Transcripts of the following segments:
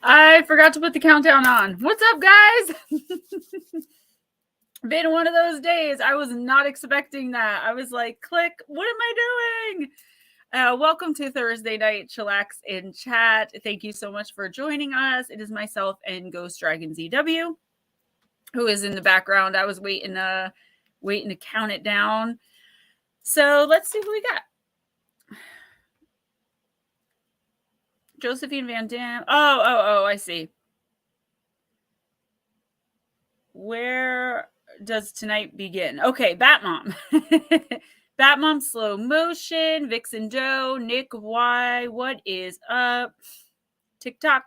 I forgot to put the countdown on. What's up, guys? Been one of those days. I was not expecting that. I was like, click, what am I doing? Welcome to Thursday Night Chillax in Chat. Thank you so much for joining us. It is myself and Ghostdragonzw, who is in the background. I was waiting to count it down. So let's see who we got. Josephine Van Dam. Oh, I see. Where does tonight begin? Okay, Batmom. Batmom slow motion. Vixen Joe. Nick Y. What is up? TikTok.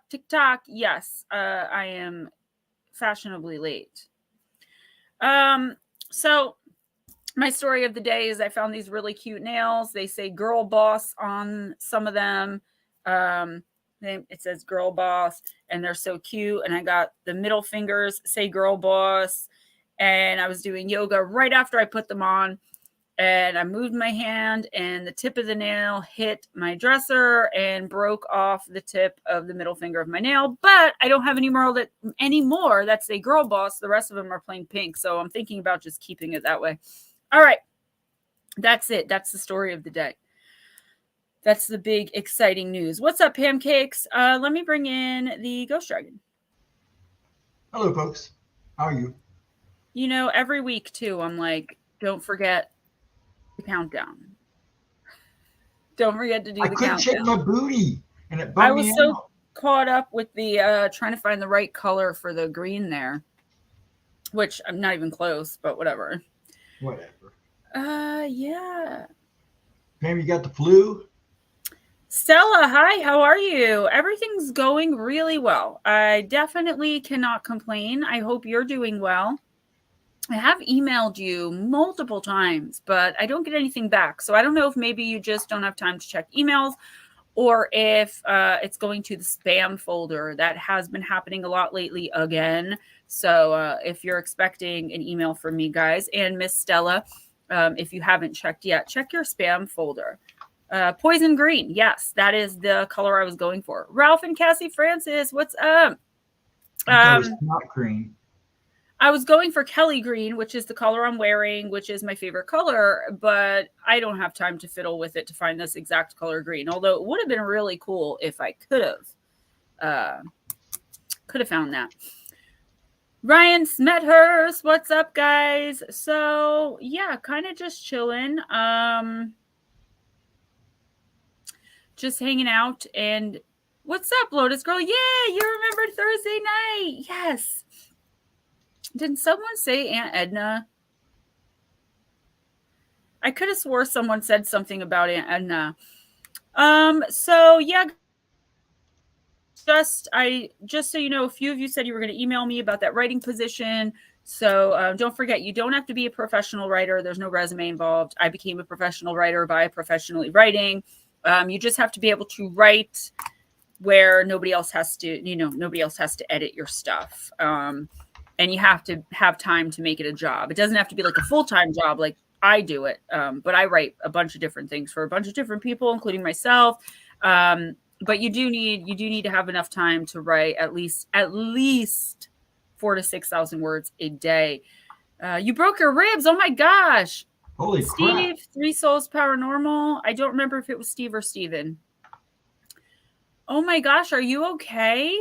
Yes, I am fashionably late. So my story of the day is I found these really cute nails. They say girl boss on some of them. It says girl boss, and they're so cute. And I got the middle fingers say girl boss, and I was doing yoga right after I put them on, and I moved my hand and the tip of the nail hit my dresser and broke off the tip of the middle finger of my nail. But I don't have any more that say girl boss. The rest of them are plain pink, so I'm thinking about just keeping it that way. All right, that's it. That's the story of the day. That's the big, exciting news. What's up, pancakes? Let me bring in the Ghost Dragon. Hello, folks. How are you? You know, every week, too, I'm like, don't forget the countdown. Don't forget to do the countdown. I couldn't check my booty, and it bummed me out. I was so caught up with the trying to find the right color for the green there, which I'm not even close, but whatever. Whatever. Yeah. Pam, you got the flu? Stella, hi, how are you? Everything's going really well. I definitely cannot complain. I hope you're doing well. I have emailed you multiple times, but I don't get anything back. So I don't know if maybe you just don't have time to check emails, or if it's going to the spam folder. That has been happening a lot lately again. So if you're expecting an email from me, guys, and Miss Stella, if you haven't checked yet, check your spam folder. Poison green. Yes, that is the color I was going for. Ralph and Cassie Francis, what's up? It's not green. I was going for Kelly green, which is the color I'm wearing, which is my favorite color, but I don't have time to fiddle with it to find this exact color green. Although it would have been really cool if I could have found that. Ryan Smethurst, what's up, guys? So yeah, kind of just chilling. Just hanging out. And what's up, Lotus Girl? Yeah, you remembered Thursday night. Yes. Didn't someone say Aunt Edna? I could have swore someone said something about Aunt Edna. So yeah, just so you know, a few of you said you were going to email me about that writing position. So don't forget, you don't have to be a professional writer. There's no resume involved. I became a professional writer by professionally writing. You just have to be able to write where nobody else has to edit your stuff. And you have to have time to make it a job. It doesn't have to be like a full-time job like I do it. But I write a bunch of different things for a bunch of different people, including myself. But you do need to have enough time to write at least 4,000 to 6,000 words a day. You broke your ribs. Oh my gosh. Holy Steve, crap. 3 Souls Paranormal. I don't remember if it was Steve or Steven. Oh my gosh, are you okay?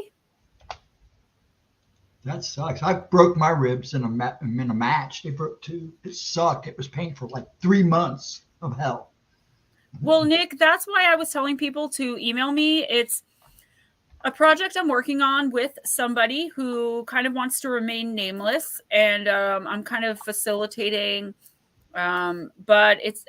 That sucks. I broke my ribs in a match. They broke too. It sucked. It was painful, like 3 months of hell. Well, Nick, that's why I was telling people to email me. It's a project I'm working on with somebody who kind of wants to remain nameless, and I'm kind of facilitating. But it's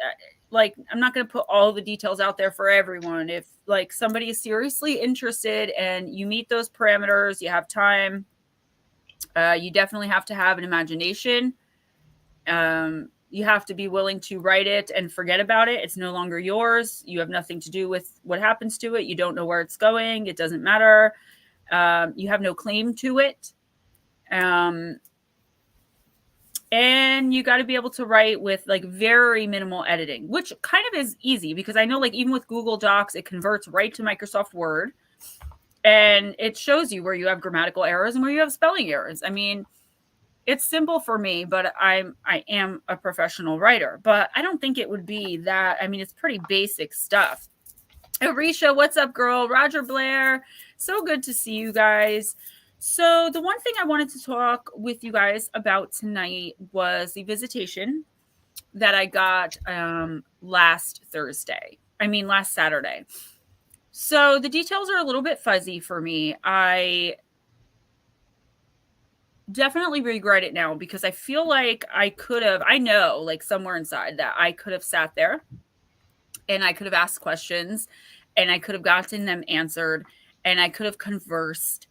like, I'm not going to put all the details out there for everyone. If like somebody is seriously interested and you meet those parameters, you have time, you definitely have to have an imagination. You have to be willing to write it and forget about it. It's no longer yours. You have nothing to do with what happens to it. You don't know where it's going. It doesn't matter. You have no claim to it. And you got to be able to write with like very minimal editing, which kind of is easy because I know like even with Google Docs, it converts right to Microsoft Word and it shows you where you have grammatical errors and where you have spelling errors. I mean, it's simple for me, but I am a professional writer, but I don't think it would be that. I mean, it's pretty basic stuff. Arisha, what's up, girl? Roger Blair, so good to see you guys. So the one thing I wanted to talk with you guys about tonight was the visitation that I got last Saturday. So the details are a little bit fuzzy for me. I definitely regret it now because I feel like I know like somewhere inside that I could have sat there and I could have asked questions and I could have gotten them answered and I could have conversed.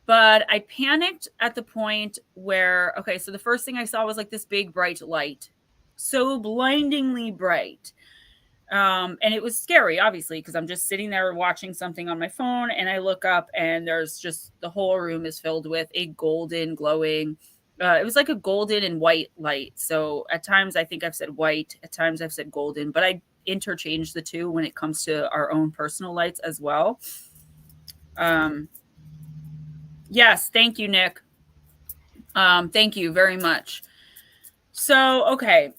But I panicked at the point where, okay, so the first thing I saw was like this big bright light, so blindingly bright. And it was scary, obviously, because I'm just sitting there watching something on my phone and I look up and there's just the whole room is filled with a golden glowing. It was like a golden and white light. So at times I think I've said white, at times I've said golden, but I interchange the two when it comes to our own personal lights as well. Yes, thank you, Nick. Thank you very much. So, okay.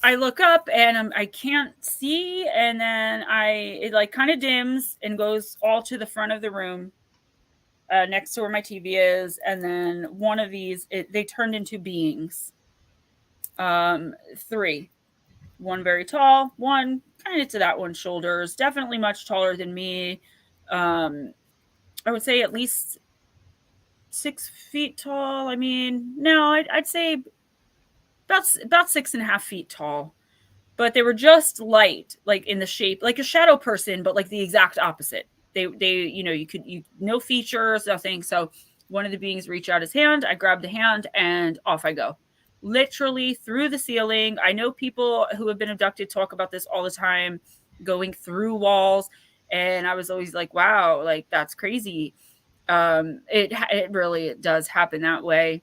I look up and I can't see, and then it like kind of dims and goes all to the front of the room, next to where my TV is, and then one of these they turned into beings. 3, one very tall, one kind of to that one's shoulders, definitely much taller than me. I would say at least 6 feet tall. I mean, no, I'd say about 6.5 feet tall. But they were just light, like in the shape, like a shadow person, but like the exact opposite. They, no features, nothing. So one of the beings reached out his hand. I grabbed the hand and off I go. Literally through the ceiling. I know people who have been abducted talk about this all the time, going through walls. And I was always like, wow, like that's crazy. It really does happen that way.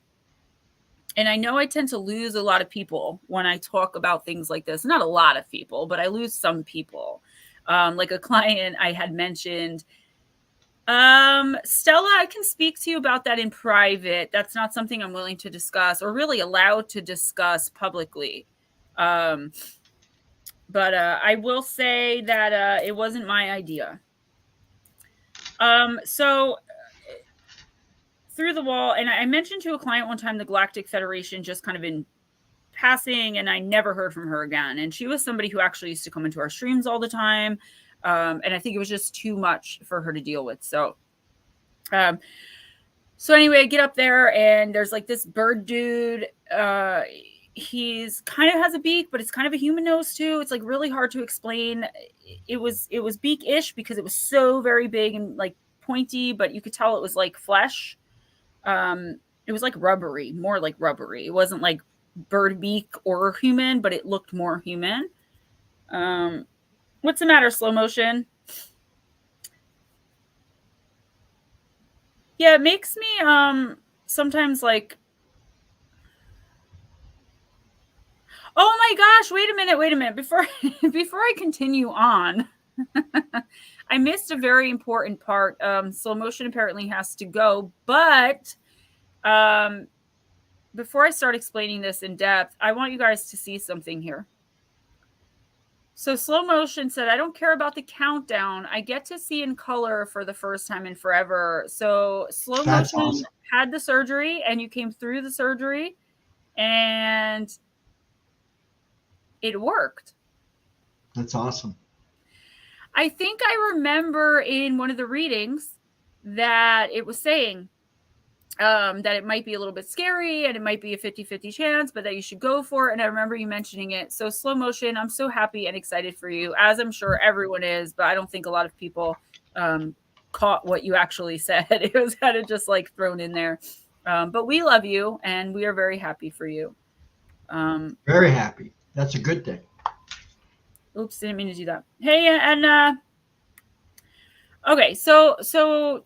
And I know I tend to lose a lot of people when I talk about things like this. Not a lot of people, but I lose some people. Like a client I had mentioned. Stella, I can speak to you about that in private. That's not something I'm willing to discuss or really allowed to discuss publicly. But I will say that it wasn't my idea. So through the wall, and I mentioned to a client one time the Galactic Federation just kind of in passing, and I never heard from her again. And she was somebody who actually used to come into our streams all the time. And I think it was just too much for her to deal with. So anyway, I get up there and there's like this bird dude. He's kind of has a beak, but it's kind of a human nose too. It's like really hard to explain. It was beak-ish because it was so very big and like pointy, but you could tell it was like flesh. It was like rubbery, more like rubbery. It wasn't like bird beak or human, but it looked more human. What's the matter, slow motion? Yeah, it makes me sometimes like, oh my gosh, wait a minute. Before I continue on, I missed a very important part. Slow motion apparently has to go, but before I start explaining this in depth, I want you guys to see something here. So slow motion said, I don't care about the countdown. I get to see in color for the first time in forever. So slow motion awesome. Had the surgery and you came through the surgery and it worked. That's awesome. I think I remember in one of the readings that it was saying that it might be a little bit scary and it might be a 50-50 chance, but that you should go for it. And I remember you mentioning it. So slow motion, I'm so happy and excited for you, as I'm sure everyone is, but I don't think a lot of people caught what you actually said. It was kind of just like thrown in there. But we love you and we are very happy for you. Very happy. That's a good thing. Oops, didn't mean to do that. Hey, and okay, so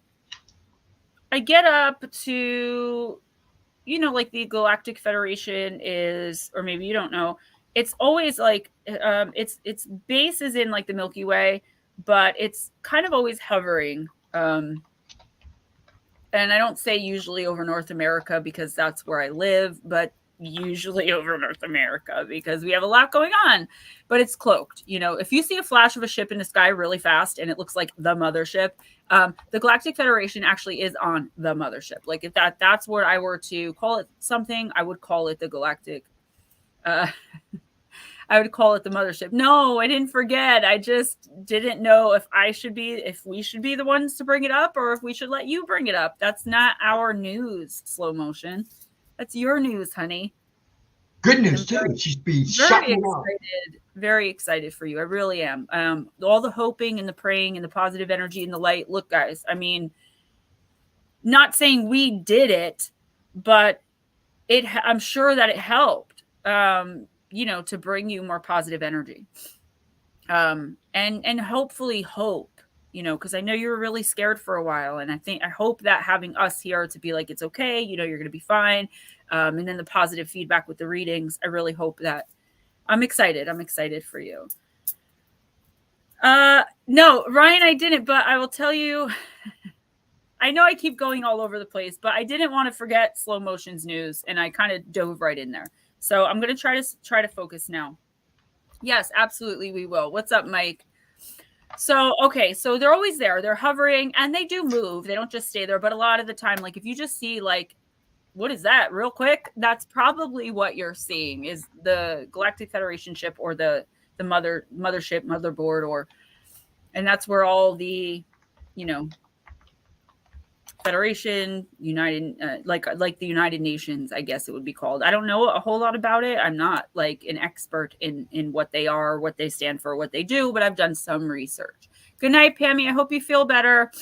I get up to you know, like the Galactic Federation is, or maybe you don't know, it's always like its base is in like the Milky Way, but it's kind of always hovering. And I don't say usually over North America because that's where I live, but usually over North America because we have a lot going on. But it's cloaked. You know, if you see a flash of a ship in the sky really fast and it looks like the mothership, the Galactic Federation actually is on the mothership. Like if that's what I were to call it something, I would call it the Galactic. Uh, I would call it the mothership. No, I didn't forget. I just didn't know if we should be the ones to bring it up or if we should let you bring it up. That's not our news, slow motion. That's your news, honey. Good news too. She's be shouting out. Very excited for you. I really am. All the hoping and the praying and the positive energy and the light. Look, guys, I mean, not saying we did it, but I'm sure that it helped. You know, to bring you more positive energy. And hopefully hope, you know, because I know you were really scared for a while. And I hope that having us here to be like, it's okay, you know, you're going to be fine. And then the positive feedback with the readings, I really hope that I'm excited. I'm excited for you. No, Ryan, I didn't, but I will tell you, I know I keep going all over the place, but I didn't want to forget slow motion's news. And I kind of dove right in there. So I'm going to try to focus now. Yes, absolutely. We will. What's up, Mike? So, okay. So they're always there. They're hovering and they do move. They don't just stay there. But a lot of the time, like if you just see like, what is that real quick? That's probably what you're seeing is the Galactic Federation ship or the mothership, motherboard, and that's where all the, you know, Federation, United, like the United Nations, I guess it would be called. I don't know a whole lot about it. I'm not like an expert in what they are, what they stand for, what they do, but I've done some research. Good night, Pammy. I hope you feel better.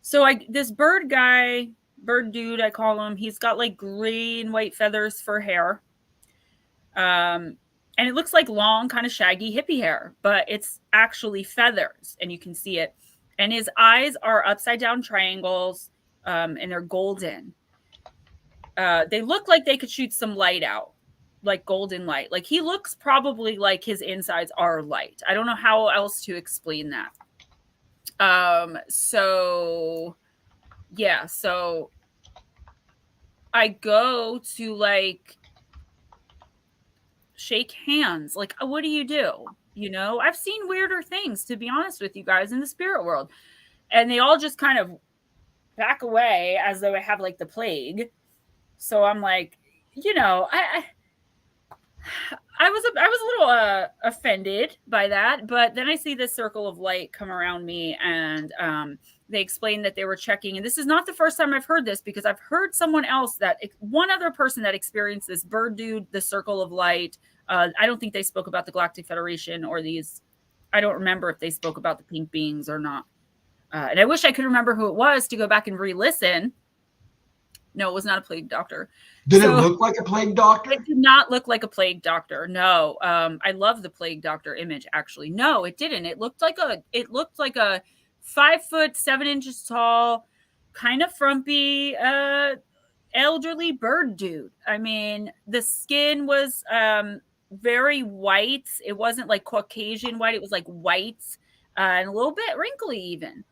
So this bird dude, I call him. He's got like gray and white feathers for hair, and it looks like long, kind of shaggy hippie hair, but it's actually feathers, and you can see it. And his eyes are upside down triangles, and they're golden. They look like they could shoot some light out, like golden light. Like he looks probably like his insides are light. I don't know how else to explain that. So yeah, so I go to like shake hands. Like, what do? You know, I've seen weirder things, to be honest with you guys, in the spirit world. And they all just kind of back away as though I have like the plague. So I'm like, you know, I was a little offended by that, but then I see this circle of light come around me, and they explained that they were checking. And this is not the first time I've heard this, because I've heard someone else one other person that experienced this bird dude, the circle of light. I don't think they spoke about the Galactic Federation or these. I don't remember if they spoke about the pink beings or not. And I wish I could remember who it was to go back and re-listen. No, it was not a plague doctor. Did it look like a plague doctor? It did not look like a plague doctor. No. I love the plague doctor image, actually. No, it didn't. It looked like a 5 foot 7 inches tall, kind of frumpy, elderly bird dude. I mean, the skin was very white. It wasn't like Caucasian white. It was like white and a little bit wrinkly even.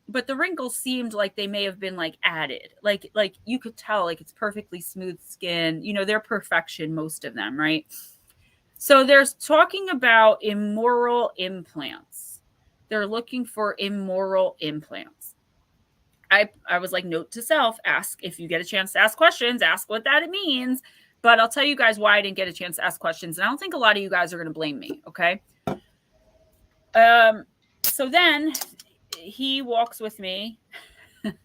But the wrinkles seemed like they may have been like added. Like you could tell, like it's perfectly smooth skin. You know, they're perfection, most of them, right? So there's talking about immoral implants. They're looking for immoral implants. I was like, note to self, ask if you get a chance to ask questions, ask what that means. But I'll tell you guys why I didn't get a chance to ask questions. And I don't think a lot of you guys are going to blame me. Okay. So then he walks with me.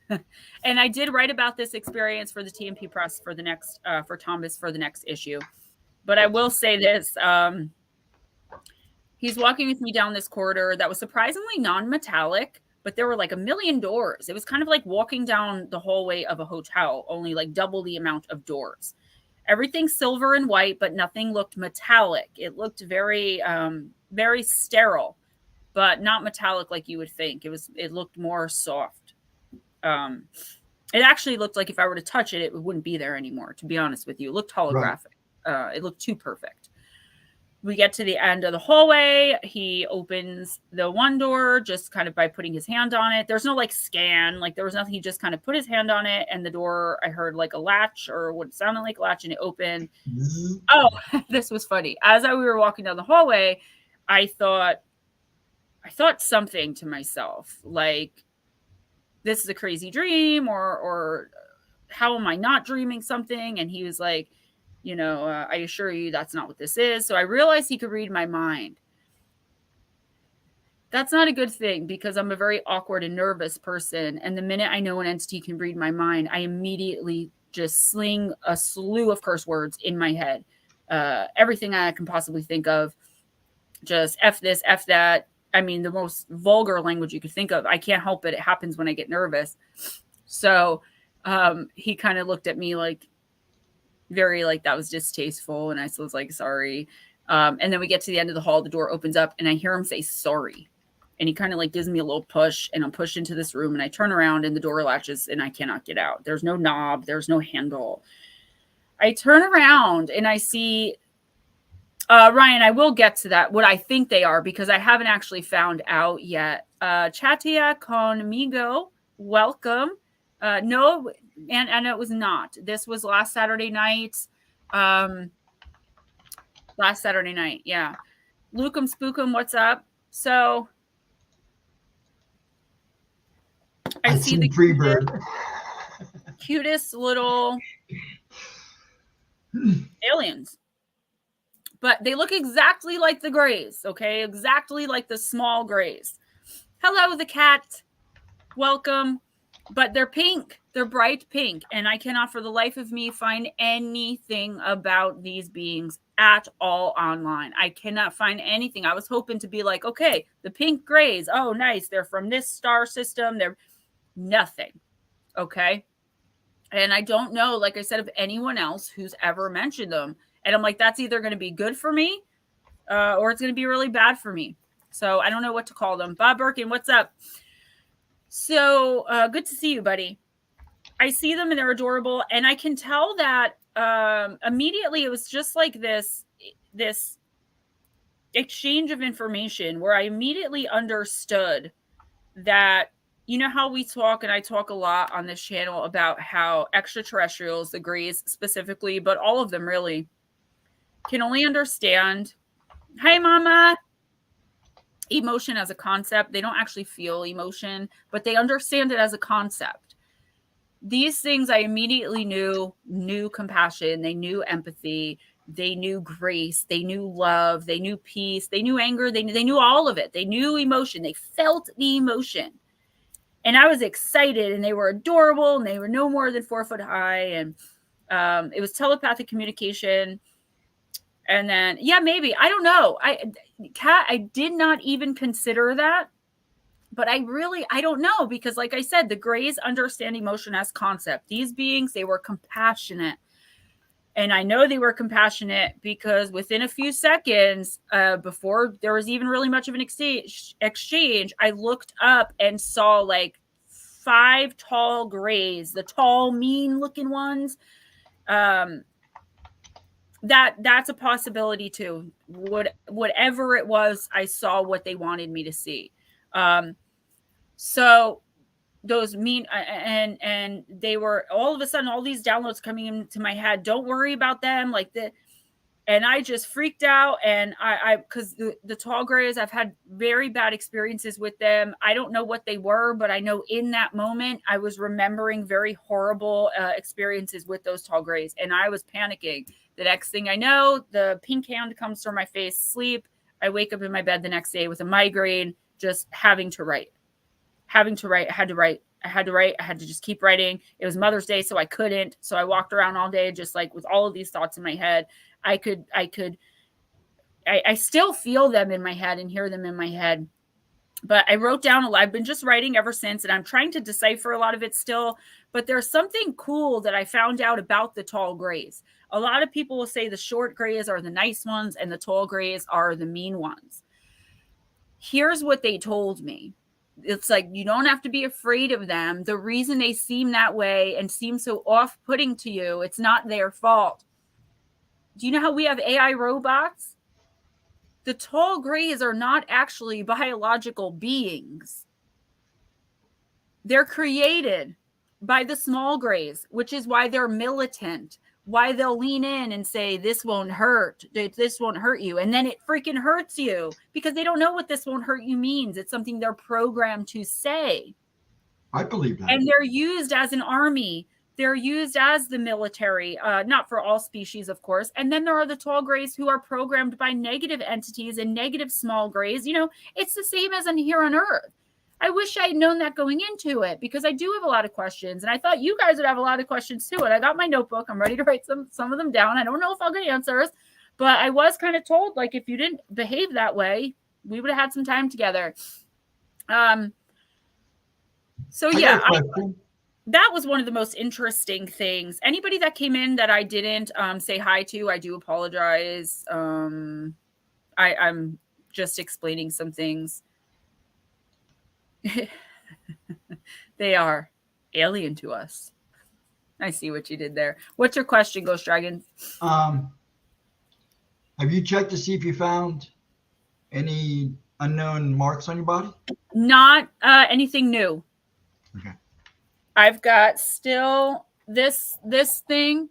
And I did write about this experience for the TMP Press for the next, for Thomas for the next issue. But I will say this. He's walking with me down this corridor that was surprisingly non-metallic, but there were like a million doors. It was kind of like walking down the hallway of a hotel, only like double the amount of doors. Everything silver and white, but nothing looked metallic. It looked very, very sterile, but not metallic like you would think. It looked more soft. It actually looked like if I were to touch it, it wouldn't be there anymore, to be honest with you. It looked holographic. Right. It looked too perfect. We get to the end of the hallway. He opens the one door just kind of by putting his hand on it. There's no like scan, like there was nothing. He just kind of put his hand on it, and the door, I heard like a latch or what sounded like a latch, and it opened. Oh, this was funny. As we were walking down the hallway, I thought something to myself, like, this is a crazy dream, or how am I not dreaming something? And he was like, I assure you that's not what this is. So I realized he could read my mind. That's not a good thing because I'm a very awkward and nervous person. And the minute I know an entity can read my mind, I immediately just sling a slew of curse words in my head. Everything I can possibly think of, just F this, F that. I mean, the most vulgar language you could think of. I can't help it. It happens when I get nervous. So he kind of looked at me like, very like that was distasteful. And I was like, sorry. And then we get to the end of the hall, the door opens up and I hear him say sorry. And he kind of like gives me a little push and I'm pushed into this room and I turn around and the door latches and I cannot get out. There's no knob. There's no handle. I turn around and I see, Ryan, I will get to that, what I think they are, because I haven't actually found out yet. Chatia conmigo, welcome. No, and it was not. This was last Saturday night. Yeah. Lookum Spookum, what's up? So I see the cutest little aliens. But they look exactly like the Greys, okay? Exactly like the small Greys. Hello, the cat. Welcome. But they're pink. They're bright pink. And I cannot for the life of me find anything about these beings at all online. I cannot find anything. I was hoping to be like, okay, the pink Greys. Oh, nice. They're from this star system. They're nothing. Okay? And I don't know, like I said, of anyone else who's ever mentioned them. And I'm like, that's either going to be good for me or it's going to be really bad for me. So I don't know what to call them. Bob Birkin, what's up? So good to see you, buddy. I see them and they're adorable. And I can tell that immediately it was just like this exchange of information where I immediately understood that, you know how we talk, and I talk a lot on this channel about how extraterrestrials, the Greys specifically, but all of them really, can only understand, hi mama, emotion as a concept. They don't actually feel emotion, but they understand it as a concept. These things I immediately knew compassion, they knew empathy, they knew grace, they knew love, they knew peace, they knew anger, they knew all of it. They knew emotion, they felt the emotion. And I was excited, and they were adorable, and they were no more than 4 foot high, and it was telepathic communication. And then, yeah, maybe. I don't know. I did not even consider that. But I don't know, because like I said, the Greys understand emotion as concept. These beings, they were compassionate. And I know they were compassionate because within a few seconds, before there was even really much of an exchange, I looked up and saw like 5 tall Greys, the tall, mean-looking ones. That's a possibility too. Whatever it was, I saw what they wanted me to see. So those mean, and they were all of a sudden, all these downloads coming into my head. Don't worry about them. And I just freaked out. And because the tall Greys, I've had very bad experiences with them. I don't know what they were, but I know in that moment, I was remembering very horrible experiences with those tall Greys. And I was panicking. The next thing I know, the pink hand comes from my face, sleep. I wake up in my bed the next day with a migraine, just having to write. I had to write. I had to just keep writing. It was Mother's Day, so I couldn't. So I walked around all day just like with all of these thoughts in my head. I still feel them in my head and hear them in my head. But I wrote down a lot. I've been just writing ever since, and I'm trying to decipher a lot of it still. But there's something cool that I found out about the tall Greys. A lot of people will say the short Greys are the nice ones, and the tall Greys are the mean ones. Here's what they told me. It's like, you don't have to be afraid of them. The reason they seem that way and seem so off-putting to you, it's not their fault. Do you know how we have AI robots? The tall grays are not actually biological beings. They're created by the small grays, which is why they're militant, why they'll lean in and say, this won't hurt. This won't hurt you. And then it freaking hurts you because they don't know what this won't hurt you means. It's something they're programmed to say. I believe that. And they're used as an army. They're used as the military, not for all species, of course. And then there are the tall grays who are programmed by negative entities and negative small grays. You know, it's the same as here on Earth. I wish I had known that going into it because I do have a lot of questions. And I thought you guys would have a lot of questions too. And I got my notebook. I'm ready to write some of them down. I don't know if I'll get answers, but I was kind of told, like, if you didn't behave that way, we would have had some time together. So yeah, that was one of the most interesting things. Anybody that came in that I didn't say hi to, I do apologize. I'm just explaining some things. They are alien to us. I see what you did there. What's your question, Ghost Dragon? Have you checked to see if you found any unknown marks on your body? Not anything new. Okay. I've got still this thing.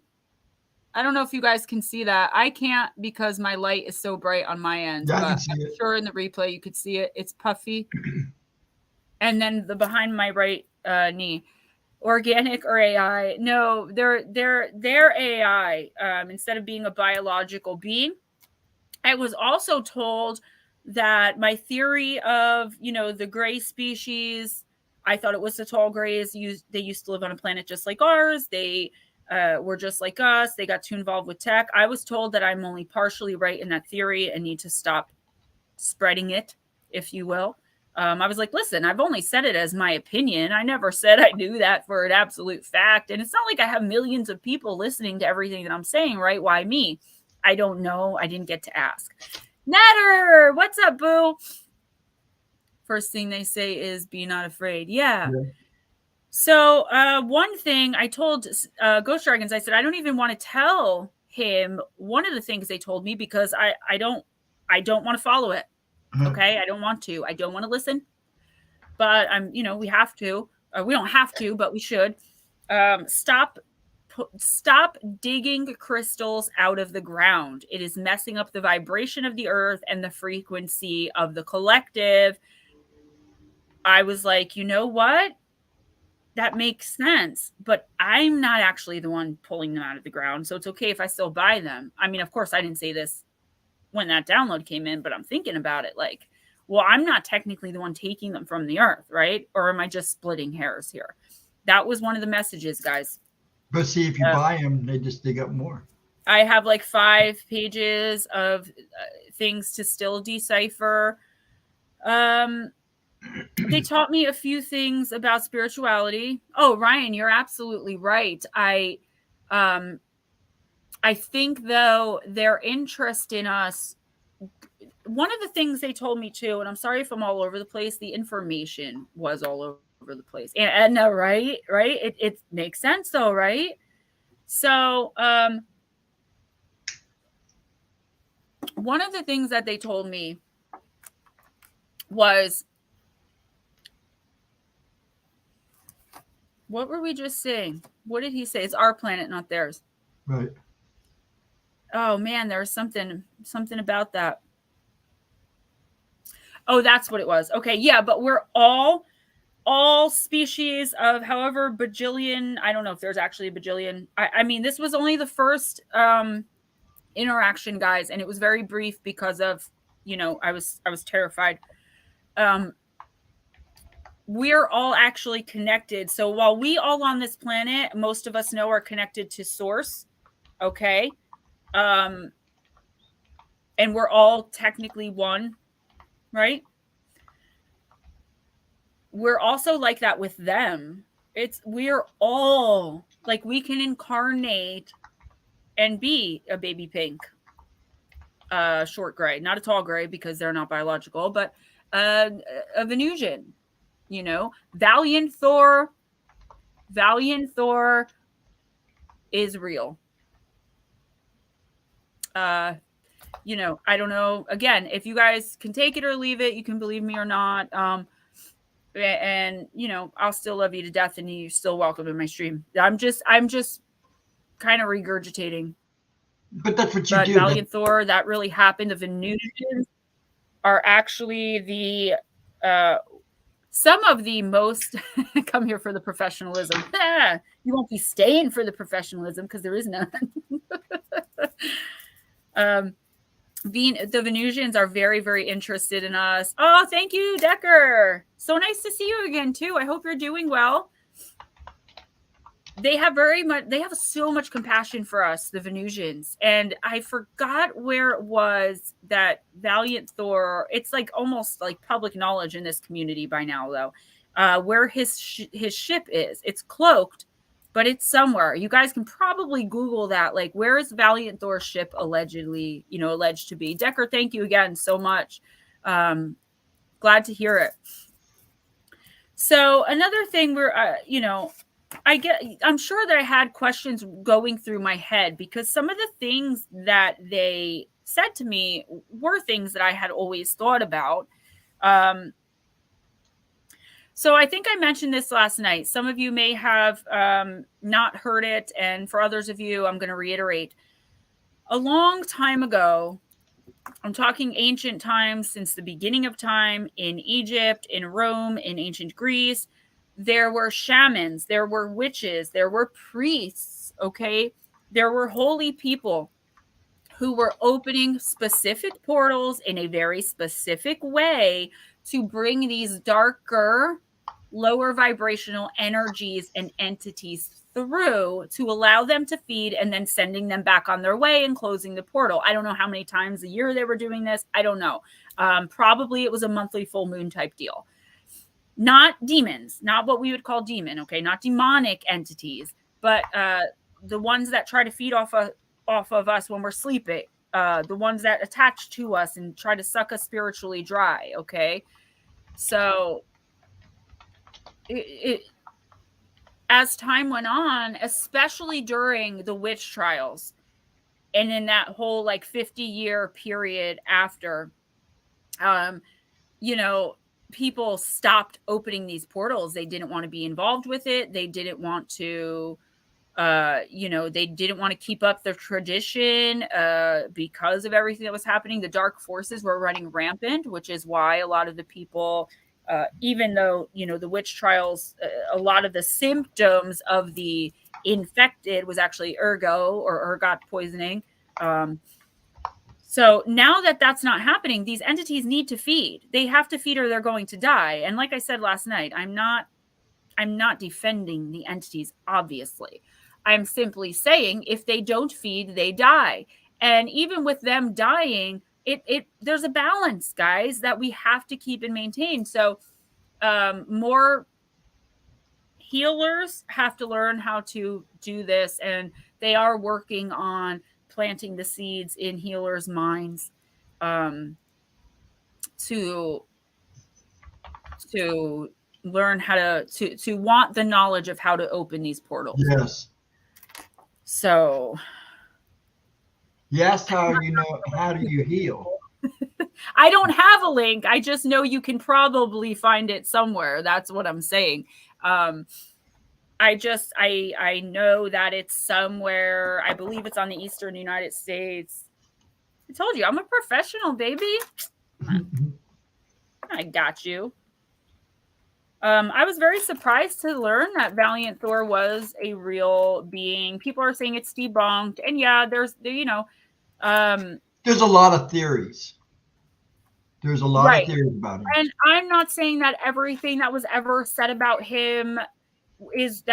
I don't know if you guys can see that. I can't because my light is so bright on my end. Yeah, but I can see I'm it. sure in the replay you could see it. It's puffy. And then the behind my right knee, organic or AI? No, they're AI instead of being a biological being. I was also told that my theory of, the gray species, I thought it was the tall grays. They used to live on a planet just like ours. They were just like us. They got too involved with tech. I was told that I'm only partially right in that theory and need to stop spreading it, if you will. I was like, listen, I've only said it as my opinion. I never said I knew that for an absolute fact. And it's not like I have millions of people listening to everything that I'm saying, right? Why me? I don't know. I didn't get to ask. Natter, what's up, boo? First thing they say is be not afraid. Yeah. So one thing I told Ghost Dragons, I said, I don't even want to tell him one of the things they told me because I don't want to follow it. Okay. I don't want to. I don't want to listen. But we have to. We don't have to, but we should. Stop digging crystals out of the ground. It is messing up the vibration of the earth and the frequency of the collective. I was like, you know what? That makes sense, but I'm not actually the one pulling them out of the ground. So it's okay if I still buy them. I mean, of course, I didn't say this when that download came in, but I'm thinking about it like, well, I'm not technically the one taking them from the earth, right? Or am I just splitting hairs here? That was one of the messages, guys. But see, if you buy them, they just dig up more. I have like 5 pages of things to still decipher. They taught me a few things about spirituality. Oh, Ryan, you're absolutely right. I think, though, their interest in us, one of the things they told me too, and I'm sorry if I'm all over the place, the information was all over the place. And no, right? It makes sense though, right? So one of the things that they told me was, what were we just saying? What did he say? It's our planet, not theirs. Right. Oh man, there was something about that. Oh, that's what it was. Okay, yeah, but we're all species of however bajillion. I don't know if there's actually a bajillion. I mean, this was only the first interaction, guys, and it was very brief because of, I was terrified. We're all actually connected. So while we all on this planet, most of us know, are connected to source, okay? And we're all technically one, right? We're also like that with them. We're all like, we can incarnate and be a baby pink, short gray, not a tall gray because they're not biological, but a Venusian, You know, Valiant Thor is real. You know, I don't know. Again, if you guys can take it or leave it, you can believe me or not. And you know, I'll still love you to death, and you're still welcome in my stream. I'm just kind of regurgitating. But that's what you But do. Valiant Thor, that really happened. The Venusians are actually the some of the most come here for the professionalism. You won't be staying for the professionalism because there is none. The Venusians are very, very interested in us. Oh, thank you, Decker. So nice to see you again, too. I hope you're doing well. They have so much compassion for us, the Venusians. And I forgot where it was that Valiant Thor, it's like almost like public knowledge in this community by now, though, where his ship is. It's cloaked, but it's somewhere. You guys can probably Google that. Like, where is Valiant Thor's ship alleged to be? Decker, thank you again so much. Glad to hear it. So another thing I'm sure that I had questions going through my head because some of the things that they said to me were things that I had always thought about. So I think I mentioned this last night. Some of you may have not heard it. And for others of you, I'm going to reiterate. A long time ago, I'm talking ancient times, since the beginning of time, in Egypt, in Rome, in ancient Greece, there were shamans, there were witches, there were priests, okay? There were holy people who were opening specific portals in a very specific way to bring these darker, lower vibrational energies and entities through to allow them to feed, and then sending them back on their way and closing the portal. I don't know how many times a year they were doing this. I don't know. Probably it was a monthly full moon type deal. Not demons, not what we would call demon, okay? Not demonic entities, but the ones that try to feed off of us when we're sleeping, the ones that attach to us and try to suck us spiritually dry, okay? So as time went on, especially during the witch trials, and in that whole like 50-year period after, people stopped opening these portals. They didn't want to be involved with it. They didn't want to, they didn't want to keep up their tradition because of everything that was happening. The dark forces were running rampant, which is why a lot of the people, even though, the witch trials, a lot of the symptoms of the infected was actually ergot poisoning. So now that that's not happening, these entities need to feed. They have to feed or they're going to die. And like I said last night, I'm not defending the entities, obviously. I'm simply saying if they don't feed, they die. And even with them dying, there's a balance, guys, that we have to keep and maintain. So more healers have to learn how to do this, and they are working on planting the seeds in healers' minds to learn how to want the knowledge of how to open these portals. Yes. So yes, how do you heal? I don't have a link. I just know you can probably find it somewhere. That's what I'm saying. I know that it's somewhere. I believe it's on the Eastern United States. I told you, I'm a professional, baby. I got you. I was very surprised to learn that Valiant Thor was a real being. People are saying it's debunked. And yeah, there's a lot of theories. There's a lot of theories about him. And I'm not saying that everything that was ever said about him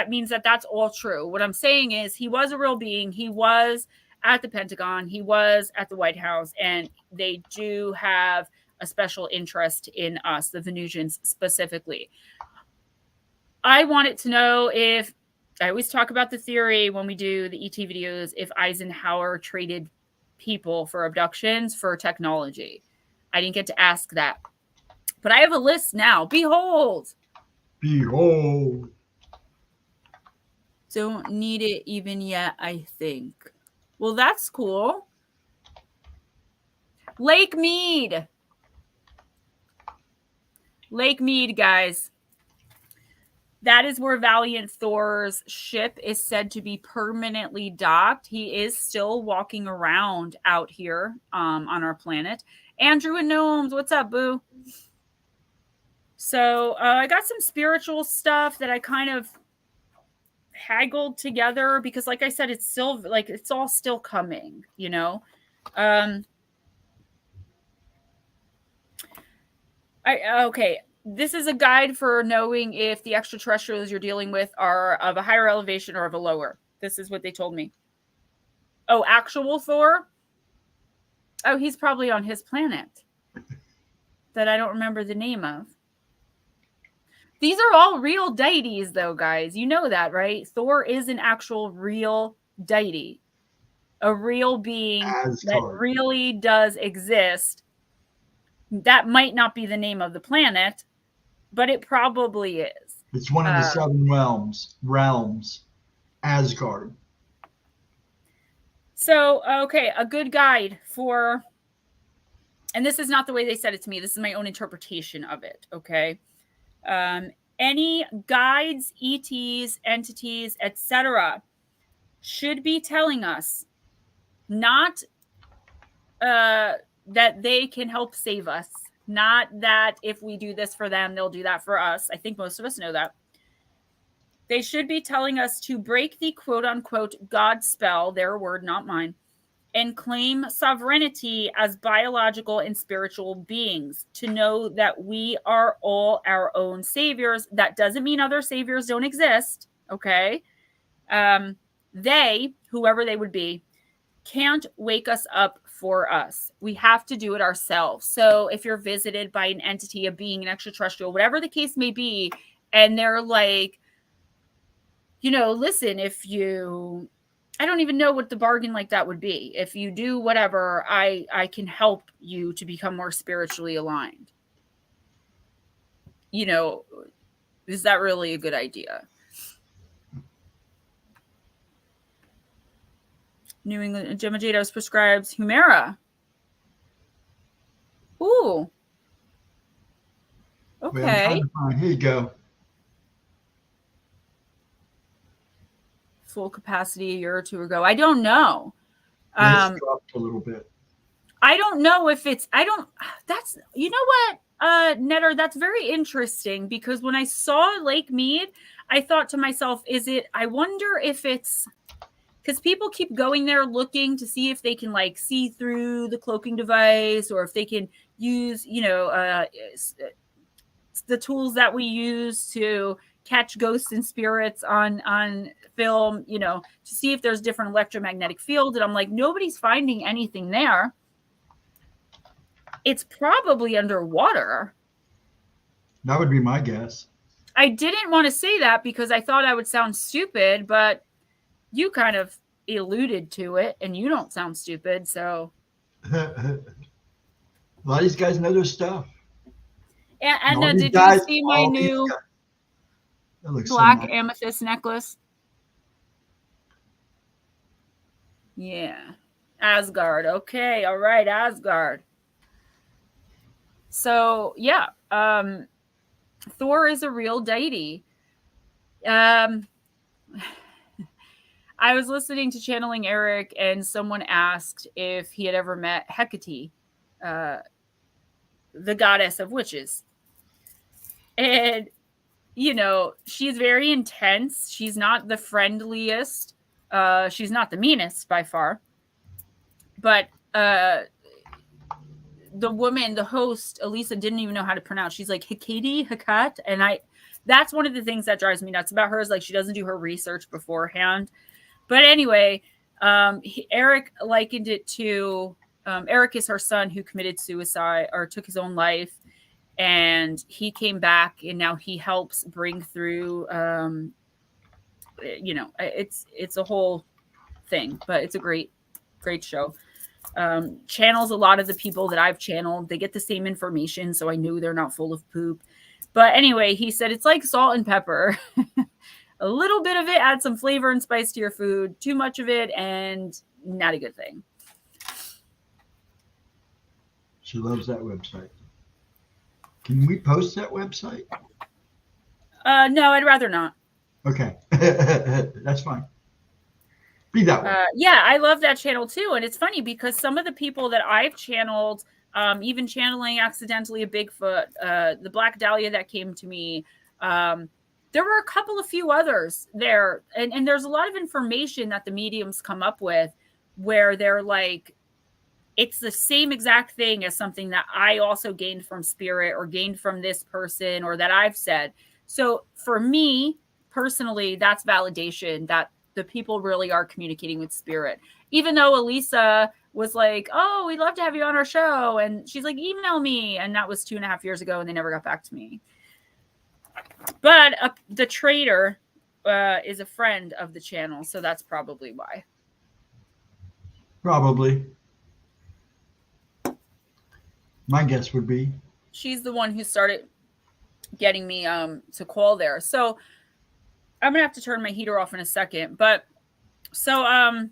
means that that's all true. What I'm saying is he was a real being. He was at the Pentagon. He was at the White House, and they do have a special interest in us, the Venusians specifically. I wanted to know if, I always talk about the theory when we do the ET videos, if Eisenhower traded people for abductions for technology. I didn't get to ask that. But I have a list now. Behold, Behold. Don't need it even yet, I think. Well, that's cool. Lake Mead. Lake Mead, guys. That is where Valiant Thor's ship is said to be permanently docked. He is still walking around out here on our planet. Andrew and Gnomes, what's up, boo? So I got some spiritual stuff that I kind of haggled together because, like I said, it's still like it's all still coming, you know. Okay. This is a guide for knowing if the extraterrestrials you're dealing with are of a higher elevation or of a lower. This is what they told me. Oh, actual Thor? Oh, he's probably on his planet that I don't remember the name of. These are all real deities, though, guys. You know that, right? Thor is an actual real deity, a real being that really does exist. That might not be the name of the planet, but it probably is. It's one of the 7 realms, Asgard. So, okay, a good guide for, and this is not the way they said it to me. This is my own interpretation of it, okay? Any guides, ETs, entities, etc. should be telling us not that they can help save us. Not that if we do this for them, they'll do that for us. I think most of us know that. They should be telling us to break the quote-unquote God spell, their word, not mine, and claim sovereignty as biological and spiritual beings, to know that we are all our own saviors. That doesn't mean other saviors don't exist, okay? They, whoever they would be, can't wake us up for us. We have to do it ourselves. So if you're visited by an entity, a being, an extraterrestrial, whatever the case may be, and they're like, you know, listen, if you, I don't even know what the bargain like that would be. If you do whatever, I can help you to become more spiritually aligned. You know, is that really a good idea? New England, Gemma Jade prescribes Humira. Ooh. Okay. Here you go. Full capacity a year or two ago. I don't know. It's dropped a little bit. I don't know if it's, that's, you know what, Netter, that's very interesting because when I saw Lake Mead, I thought to myself, I wonder if it's, because people keep going there looking to see if they can like see through the cloaking device or if they can use, you know, the tools that we use to catch ghosts and spirits on film, you know, to see if there's different electromagnetic fields. And I'm like, nobody's finding anything there. It's probably underwater. That would be my guess. I didn't want to say that because I thought I would sound stupid, but you kind of alluded to it and you don't sound stupid. So a lot of these guys know their stuff. And did you see my new black amethyst necklace? Yeah. Asgard. Okay. All right. Asgard. So, yeah. Thor is a real deity. I was listening to Channeling Eric and someone asked if he had ever met Hecate, the goddess of witches. And, you know, she's very intense. She's not the friendliest. She's not the meanest by far. But the woman, the host, Elisa, didn't even know how to pronounce. She's like, Hecate. And that's one of the things that drives me nuts about her is like she doesn't do her research beforehand. But anyway, Eric likened it to, Eric is her son who committed suicide or took his own life. And he came back and now he helps bring through, you know, it's a whole thing, but it's a great show. Channels a lot of the people that I've channeled. They get the same information. So I knew they're not full of poop. But anyway, he said it's like salt and pepper. A little bit of it adds some flavor and spice to your food. Too much of it, and not a good thing. She loves that website. Can we post that website? No, I'd rather not. Okay. That's fine. Be that way. Yeah, I love that channel too. And it's funny because some of the people that I've channeled, even channeling accidentally a Bigfoot, the Black Dahlia that came to me, there were a few others there. And there's a lot of information that the mediums come up with where they're like, it's the same exact thing as something that I also gained from spirit or gained from this person or that I've said. So for me personally, that's validation that the people really are communicating with spirit. Even though Elisa was like, oh, we'd love to have you on our show. And she's like, email me. And that was 2.5 years ago and they never got back to me. But the trader is a friend of the channel. So that's probably why. Probably. My guess would be. She's the one who started getting me to call there. So I'm going to have to turn my heater off in a second. But so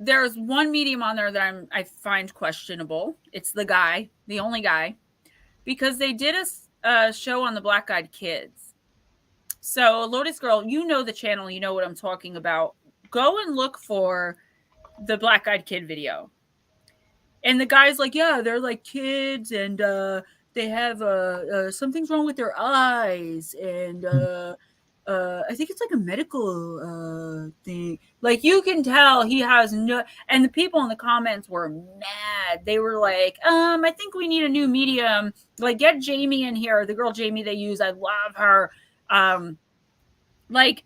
there's one medium on there that I find questionable. It's the only guy, because they did a show on the Black Eyed Kids. So Lotus Girl, you know the channel, you know what I'm talking about. Go and look for the Black Eyed Kid video. And the guy's like, yeah, they're like kids and they have something's wrong with their eyes. And I think it's like a medical thing. Like you can tell he has no, and the people in the comments were mad. They were like, I think we need a new medium. Like get Jamie in here. The girl Jamie they use, I love her. Like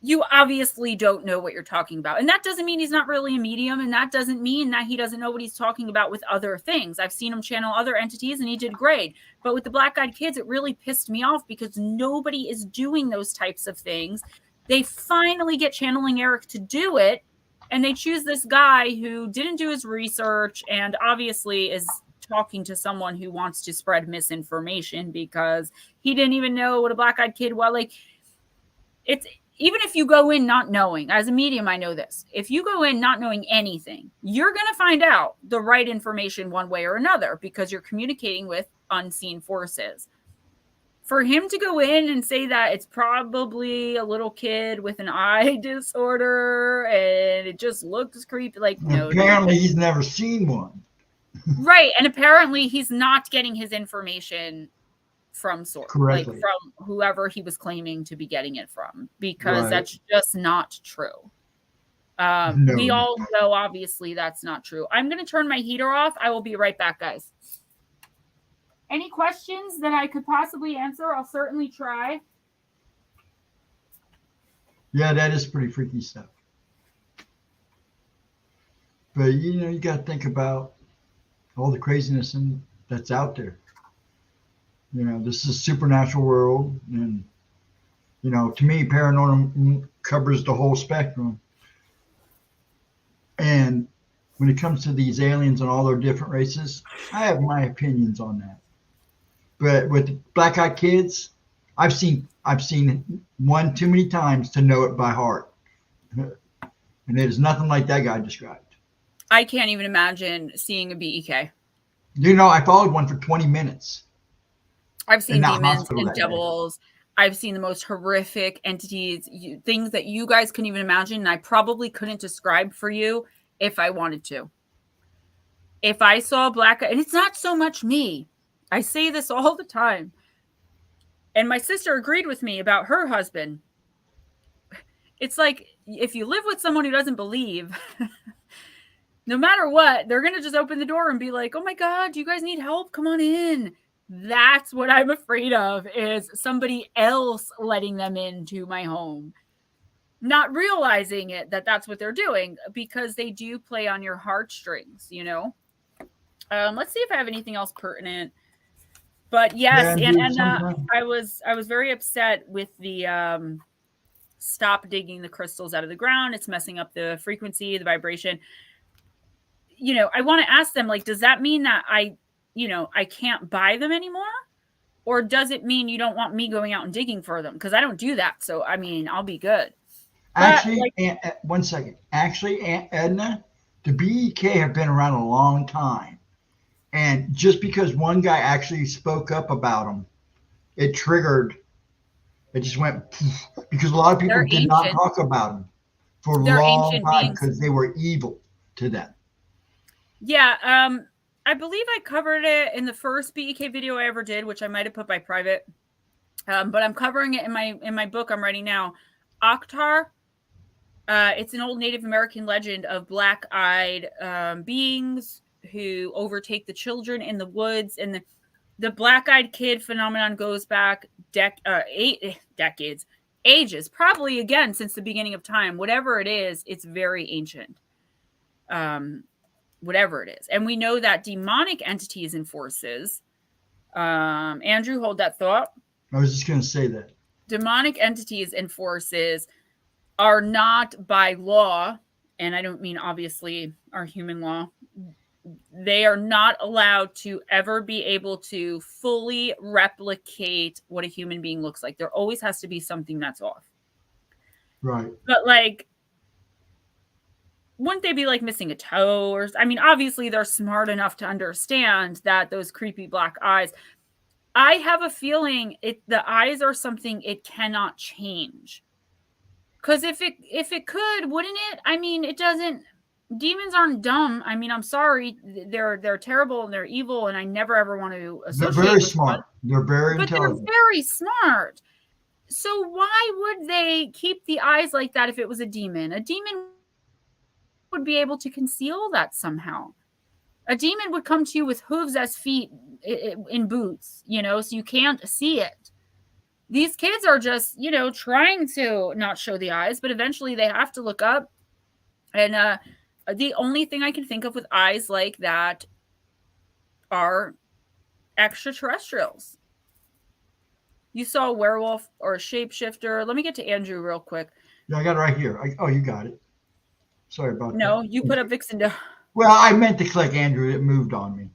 you obviously don't know what you're talking about. And that doesn't mean he's not really a medium. And that doesn't mean that he doesn't know what he's talking about with other things. I've seen him channel other entities and he did great. But with the Black Eyed Kids, it really pissed me off because nobody is doing those types of things. They finally get Channeling Eric to do it. And they choose this guy who didn't do his research and obviously is talking to someone who wants to spread misinformation because he didn't even know what a Black Eyed Kid was. Like, it's... Even if you go in not knowing, as a medium, I know this. If you go in not knowing anything, you're going to find out the right information one way or another because you're communicating with unseen forces. For him to go in and say that it's probably a little kid with an eye disorder and it just looks creepy, like, no. Apparently he's never seen one. Right. And apparently he's not getting his information from source, like from whoever he was claiming to be getting it from, because that's just not true. We all know, obviously, that's not true. I'm going to turn my heater off. I will be right back, guys. Any questions that I could possibly answer? I'll certainly try. Yeah, that is pretty freaky stuff. But, you got to think about all the craziness that's out there. This is a supernatural world. And, to me, paranormal covers the whole spectrum. And when it comes to these aliens and all their different races, I have my opinions on that. But with the Black Eyed Kids, I've seen one too many times to know it by heart. And it is nothing like that guy described. I can't even imagine seeing a BEK. I followed one for 20 minutes. I've seen demons and devils. I've seen the most horrific entities, things that you guys couldn't even imagine. And I probably couldn't describe for you if I wanted to. If I saw Black, and it's not so much me. I say this all the time. And my sister agreed with me about her husband. It's like, if you live with someone who doesn't believe, no matter what, they're going to just open the door and be like, oh my God, do you guys need help? Come on in. That's what I'm afraid of, is somebody else letting them into my home, not realizing that's what they're doing, because they do play on your heartstrings, Let's see if I have anything else pertinent. But yes, I was very upset with the stop digging the crystals out of the ground. It's messing up the frequency, the vibration. I want to ask them, like, does that mean that I can't buy them anymore? Or does it mean you don't want me going out and digging for them? Because I don't do that. So, I mean, I'll be good. But Actually, one second. Actually, Aunt Edna, the BEK have been around a long time. And just because one guy actually spoke up about them, it triggered, it just went because a lot of people did not talk about them for a They're long ancient time beings. because they were evil to them. Yeah. I believe I covered it in the first BEK video I ever did, which I might have put by private. But I'm covering it in my book I'm writing now. Akhtar. It's an old Native American legend of black-eyed beings who overtake the children in the woods. And the black-eyed kid phenomenon goes back decades, ages, probably again since the beginning of time. Whatever it is, it's very ancient. Whatever it is. And we know that demonic entities and forces, Andrew, hold that thought. I was just going to say that. Demonic entities and forces are not by law, and I don't mean obviously our human law, they are not allowed to ever be able to fully replicate what a human being looks like. There always has to be something that's off. Right. But like, wouldn't they be like missing a toe? Or I mean, obviously they're smart enough to understand that those creepy black eyes. I have a feeling the eyes are something it cannot change. Because if it could, wouldn't it? I mean, it doesn't. Demons aren't dumb. I mean, I'm sorry, they're terrible and they're evil, and I never ever want to associate. They're very smart. They're very intelligent. They're very smart. So why would they keep the eyes like that if it was a demon? A demon would be able to conceal that somehow. A demon would come to you with hooves as feet in boots, so you can't see it. These kids are just, trying to not show the eyes, but eventually they have to look up. And the only thing I can think of with eyes like that are extraterrestrials. You saw a werewolf or a shapeshifter. Let me get to Andrew real quick. Yeah, I got it right here. You got it. Sorry about that. No, you put up Vixen down. Well, I meant to click Andrew. It moved on me.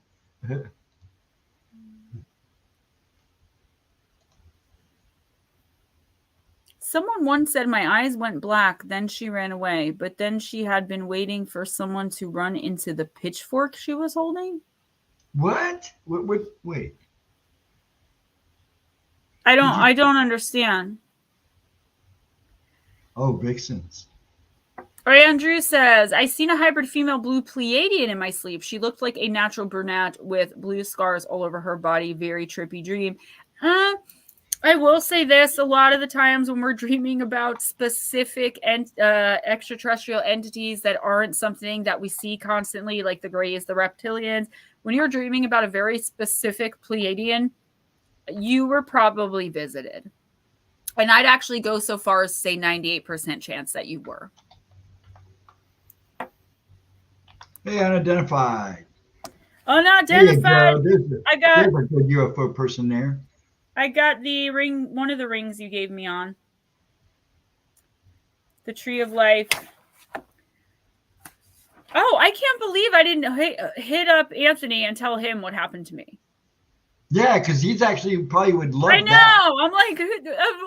Someone once said my eyes went black, then she ran away, but then she had been waiting for someone to run into the pitchfork she was holding. What? Wait. I don't understand. Oh, Vixens. Andrew says, I seen a hybrid female blue Pleiadian in my sleep. She looked like a natural brunette with blue scars all over her body. Very trippy dream. I will say this, a lot of the times when we're dreaming about specific extraterrestrial entities that aren't something that we see constantly, like the Greys, the reptilians, when you're dreaming about a very specific Pleiadian, you were probably visited. And I'd actually go so far as to say 98% chance that you were. Hey, unidentified. Unidentified. There's a good UFO person there. I got the ring, one of the rings you gave me on. The Tree of Life. Oh, I can't believe I didn't hit up Anthony and tell him what happened to me. Yeah, because he's actually probably would love that. I know. I'm like, of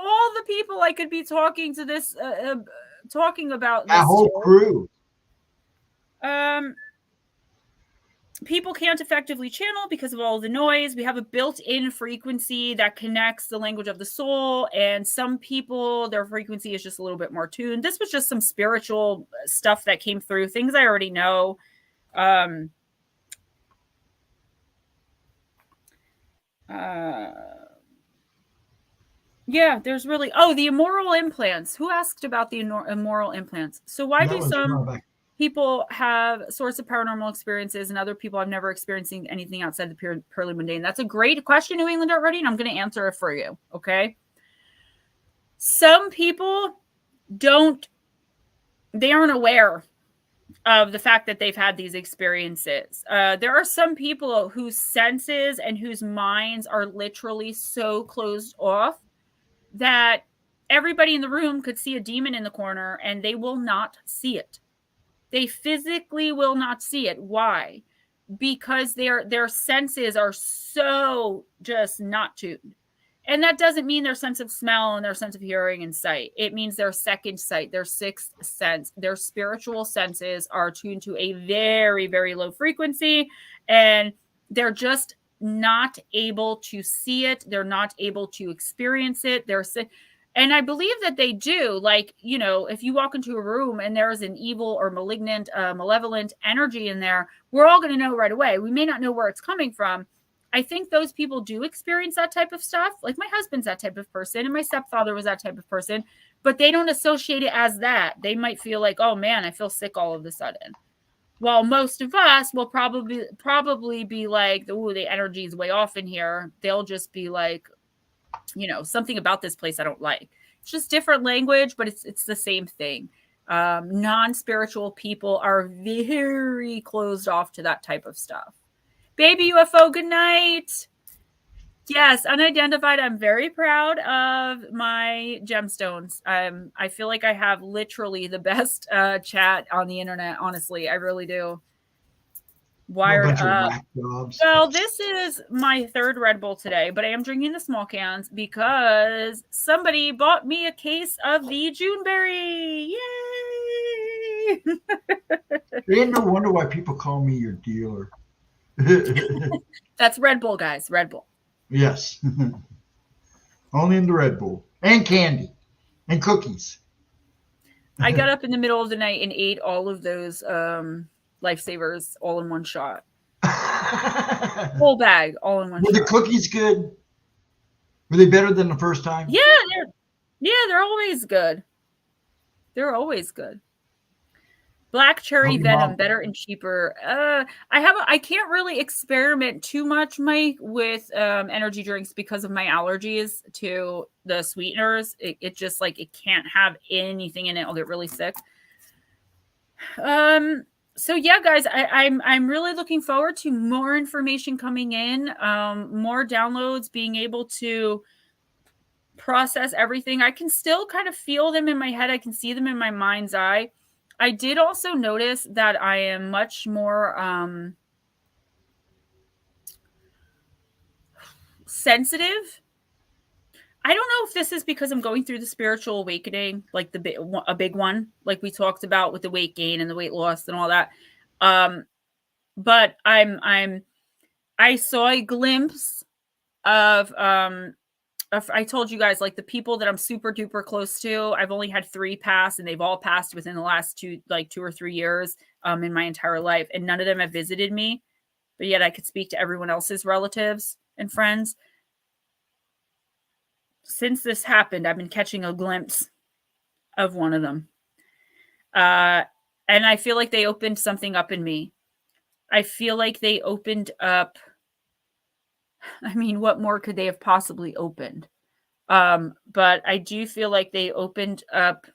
all the people I could be talking to this, talking about this. That whole crew. People can't effectively channel because of all the noise. We have a built-in frequency that connects the language of the soul, and some people, their frequency is just a little bit more tuned. This was just some spiritual stuff that came through, things I already know. Yeah, there's really, the immoral implants. Who asked about the immoral implants? So why do some people have sorts of paranormal experiences and other people have never experienced anything outside the purely mundane? That's a great question, New England already, and I'm going to answer it for you. Okay. Some people they aren't aware of the fact that they've had these experiences. There are some people whose senses and whose minds are literally so closed off that everybody in the room could see a demon in the corner and they will not see it. They physically will not see it. Why? because their senses are so just not tuned. And that doesn't mean their sense of smell and their sense of hearing and sight. It means their second sight, their sixth sense, their spiritual senses are tuned to a very, very low frequency, and they're just not able to see it. They're not able to experience it. And I believe that they do. Like, you know, if you walk into a room and there's an evil or malignant, malevolent energy in there, we're all going to know right away. We may not know where it's coming from. I think those people do experience that type of stuff. Like my husband's that type of person and my stepfather was that type of person, but they don't associate it as that. They might feel like, oh man, I feel sick all of a sudden. While most of us will probably be like, oh, the energy is way off in here. They'll just be like, you know, something about this place I don't like. It's just different language, but it's the same thing. Non-spiritual people are very closed off to that type of stuff. Baby UFO, good night. Yes, unidentified. I'm very proud of my gemstones. I feel like I have literally the best chat on the internet. Honestly, I really do. Wired up. Well, this is my third Red Bull today, but I am drinking the small cans because somebody bought me a case of the Juneberry. Yay! Ain't no wonder why people call me your dealer. That's Red Bull, guys. Red Bull. Yes. Only in the Red Bull. And candy. And cookies. I got up in the middle of the night and ate all of those Lifesavers all in one shot. Whole bag, all in one shot. Were the cookies good? Were they better than the first time? Yeah, they're always good. They're always good. Black cherry venom, better and cheaper. I can't really experiment too much, Mike, with energy drinks because of my allergies to the sweeteners. It just like it can't have anything in it. I'll get really sick. So yeah, guys, I'm really looking forward to more information coming in, more downloads, being able to process everything. I can still kind of feel them in my head. I can see them in my mind's eye. I did also notice that I am much more sensitive. I don't know if this is because I'm going through the spiritual awakening, like a big one, like we talked about with the weight gain and the weight loss and all that. But I saw a glimpse of I told you guys, like the people that I'm super duper close to, I've only had 3 pass and they've all passed within the last 2 or 3 years in my entire life. And none of them have visited me, but yet I could speak to everyone else's relatives and friends. Since this happened, I've been catching a glimpse of one of them. And I feel like they opened something up in me. I feel like they opened up. I mean, what more could they have possibly opened? But I do feel like they opened up.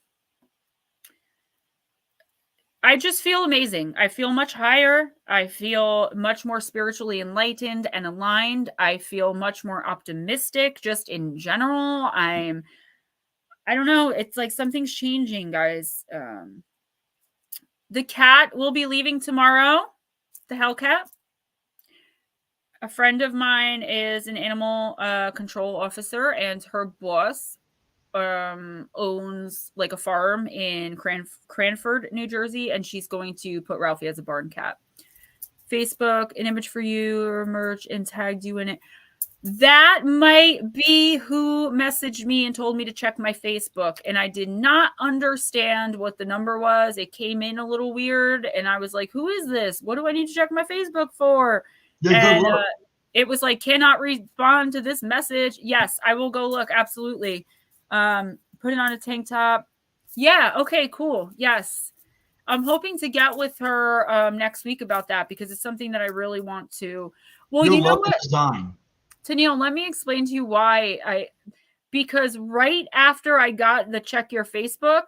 I just feel amazing. I feel much higher. I feel much more spiritually enlightened and aligned. I feel much more optimistic just in general. I don't know. It's like something's changing, guys. The cat will be leaving tomorrow. The Hellcat. A friend of mine is an animal control officer, and her boss owns like a farm in Cranford, New Jersey, and she's going to put Ralphie as a barn cat. Facebook, an image for you, or merch, and tagged you in it. That might be who messaged me and told me to check my Facebook, and I did not understand what the number was. It came in a little weird, and I was like, who is this? What do I need to check my Facebook for? And it was like, cannot respond to this message. Yes, I will go look. Absolutely. Put it on a tank top. Yeah. Okay, cool. Yes. I'm hoping to get with her next week about that because it's something that I really want to. Well, you know what? Tennille, let me explain to you why because right after I got the check your Facebook,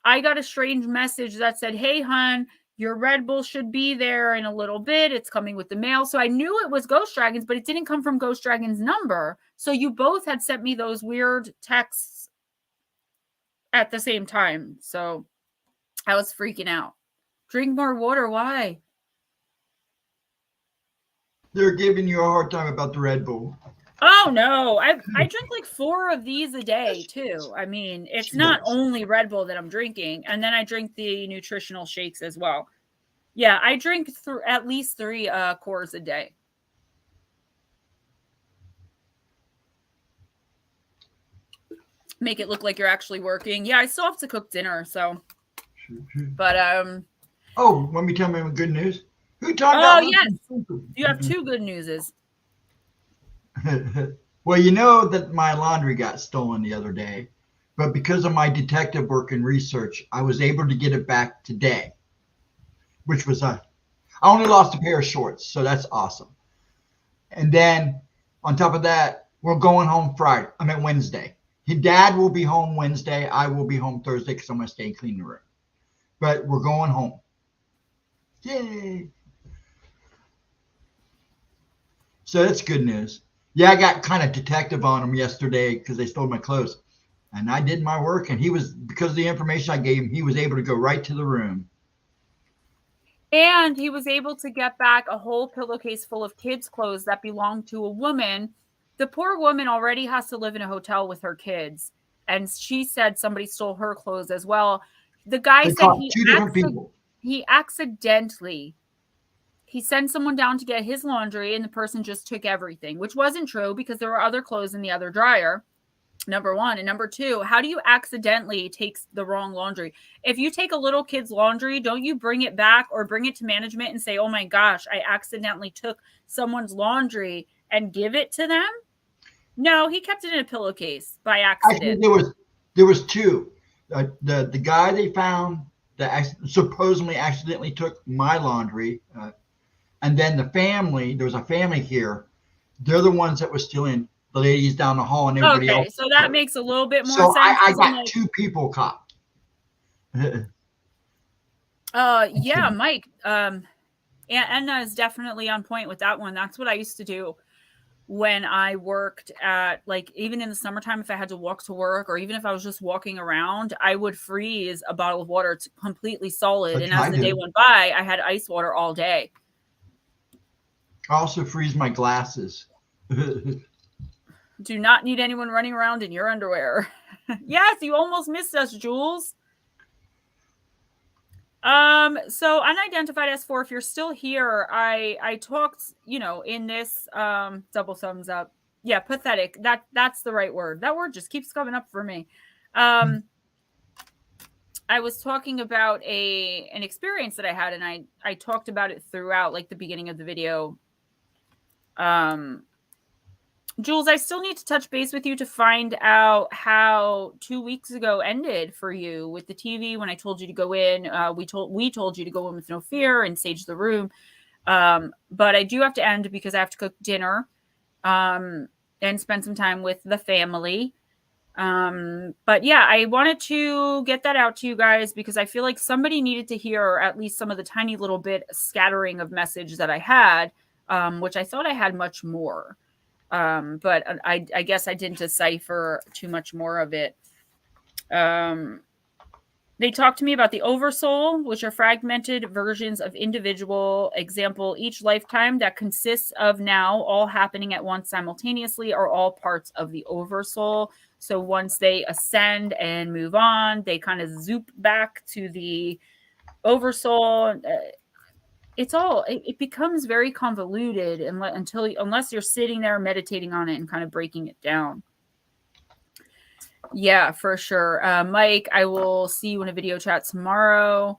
I got a strange message that said, hey, hon, your Red Bull should be there in a little bit. It's coming with the mail. So I knew it was Ghost Dragons, but it didn't come from Ghost Dragon's number. So you both had sent me those weird texts at the same time. So I was freaking out. Drink more water. Why? They're giving you a hard time about the Red Bull. Oh no, I drink like 4 of these a day too. I mean, it's not only Red Bull that I'm drinking, and then I drink the nutritional shakes as well. Yeah, I drink at least 3 Coors a day. Make it look like you're actually working. Yeah, I still have to cook dinner, so. But Oh, let me tell me good news. Who talked oh about? yes, you have 2 good newses. Well, you know that my laundry got stolen the other day, but because of my detective work and research, I was able to get it back today, which was I only lost a pair of shorts, so that's awesome. And then on top of that, we're going home Friday. I mean Wednesday. His dad will be home Wednesday. I will be home Thursday because I'm going to stay and clean the room. But we're going home. Yay! So that's good news. Yeah, I got kind of detective on him yesterday because they stole my clothes. And I did my work, and he was, because of the information I gave him, he was able to go right to the room. And he was able to get back a whole pillowcase full of kids' clothes that belonged to a woman. The poor woman already has to live in a hotel with her kids. And she said somebody stole her clothes as well. The guy They said caught 2 different people. He accidentally, he sent someone down to get his laundry, and the person just took everything, which wasn't true because there were other clothes in the other dryer. Number 1. And number 2, how do you accidentally take the wrong laundry? If you take a little kid's laundry, don't you bring it back or bring it to management and say, oh my gosh, I accidentally took someone's laundry and give it to them? No, he kept it in a pillowcase by accident. Actually, there was 2. The guy they found that supposedly accidentally took my laundry, and then the family. There was a family here. They're the ones that were stealing the ladies down the hall and everybody else. Okay, so that makes a little bit more So sense. I got 2 people caught. Yeah, Mike. Anna is definitely on point with that one. That's what I used to do when I worked at, like, even in the summertime, if I had to walk to work or even if I was just walking around, I would freeze a bottle of water to completely solid. And as the day went by, I had ice water all day. I also freeze my glasses. Do not need anyone running around in your underwear. Yes, you almost missed us, Jules. So unidentified S4, if you're still here, I talked, in this, double thumbs up. Yeah, pathetic. That's the right word. That word just keeps coming up for me. I was talking about an experience that I had, and I talked about it throughout, like, the beginning of the video. Jules, I still need to touch base with you to find out how 2 weeks ago ended for you with the TV when I told you to go in. We told you to go in with no fear and sage the room. But I do have to end because I have to cook dinner and spend some time with the family. But yeah, I wanted to get that out to you guys because I feel like somebody needed to hear at least some of the tiny little bit scattering of message that I had, which I thought I had much more. But I guess I didn't decipher too much more of it. They talked to me about the oversoul, which are fragmented versions of individual example each lifetime that consists of now all happening at once simultaneously are all parts of the oversoul. So once they ascend and move on, they kind of zoop back to the oversoul. It becomes very convoluted unless you're sitting there meditating on it and kind of breaking it down. Yeah, for sure. Mike, I will see you in a video chat tomorrow.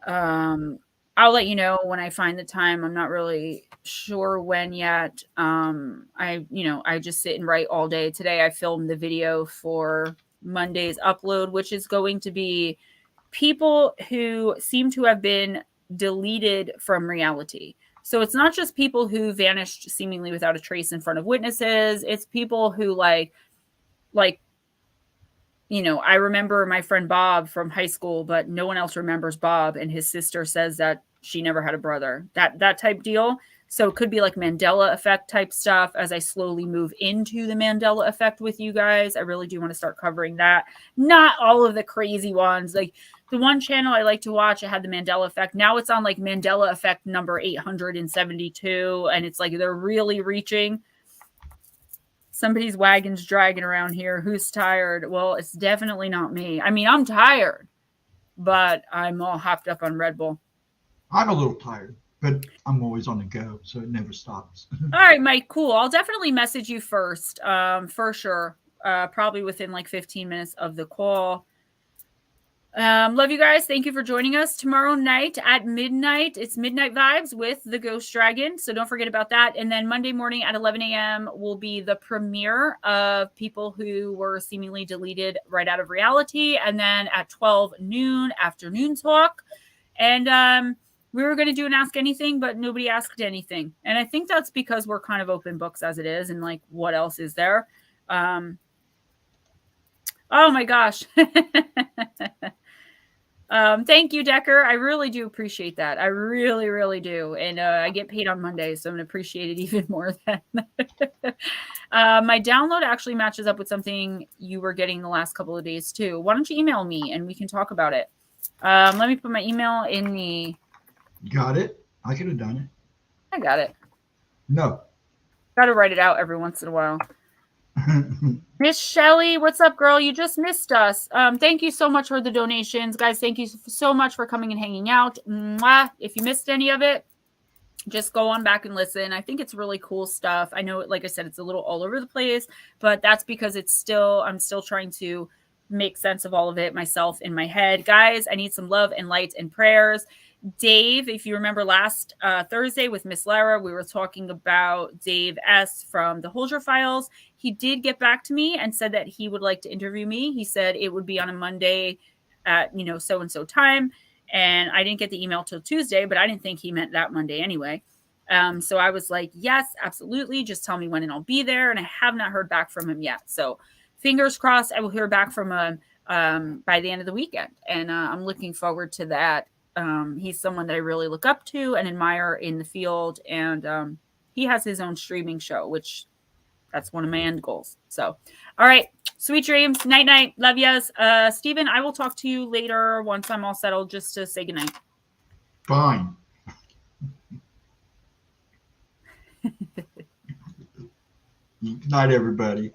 I'll let you know when I find the time. I'm not really sure when yet. I just sit and write all day. Today I filmed the video for Monday's upload, which is going to be people who seem to have been deleted from reality. So it's not just people who vanished seemingly without a trace in front of witnesses. It's people who like I remember my friend Bob from high school, but no one else remembers Bob, and his sister says that she never had a brother. That type deal. So it could be like Mandela effect type stuff as I slowly move into the Mandela effect with you guys. I really do want to start covering that. Not all of the crazy ones. Like The one channel I like to watch, it had the Mandela Effect. Now it's on like Mandela Effect number 872, and it's like they're really reaching. Somebody's wagon's dragging around here. Who's tired? Well, it's definitely not me. I mean, I'm tired, but I'm all hopped up on Red Bull. I'm a little tired, but I'm always on the go, so it never stops. All right, Mike, cool. I'll definitely message you first, for sure. Probably within like 15 minutes of the call. Love you guys. Thank you for joining us tomorrow night at midnight. It's Midnight Vibes with the Ghost Dragon. So don't forget about that. And then Monday morning at 11 a.m. will be the premiere of people who were seemingly deleted right out of reality. And then at 12 noon, afternoon talk. And we were going to do an Ask Anything, but nobody asked anything. And I think that's because we're kind of open books as it is. And like, what else is there? Oh my gosh. Thank you, Decker. I really do appreciate that. I really, really do. And I get paid on Mondays, so I'm going to appreciate it even more then. My download actually matches up with something you were getting the last couple of days too. Why don't you email me and we can talk about it? Let me put my email in the... Got it? I could have done it. I got it. No. Got to write it out every once in a while. Miss Shelly, what's up, girl? You just missed us. Thank you so much for the donations. Guys, thank you so much for coming and hanging out. Mwah. If you missed any of it, just go on back and listen. I think it's really cool stuff. I know, like I said, it's a little all over the place, but that's because I'm still trying to make sense of all of it myself in my head. Guys, I need some love and light and prayers. Dave, if you remember last Thursday with Miss Lara, we were talking about Dave S. from the Holger Files. He did get back to me and said that he would like to interview me. He said it would be on a Monday at, so-and-so time. And I didn't get the email till Tuesday, but I didn't think he meant that Monday anyway. So I was like, yes, absolutely. Just tell me when and I'll be there. And I have not heard back from him yet. So fingers crossed I will hear back from him by the end of the weekend. And I'm looking forward to that. He's someone that I really look up to and admire in the field. And he has his own streaming show, which that's one of my end goals. So, all right. Sweet dreams. Night, night. Love yous. Steven, I will talk to you later once I'm all settled just to say goodnight. Fine. Good night, everybody.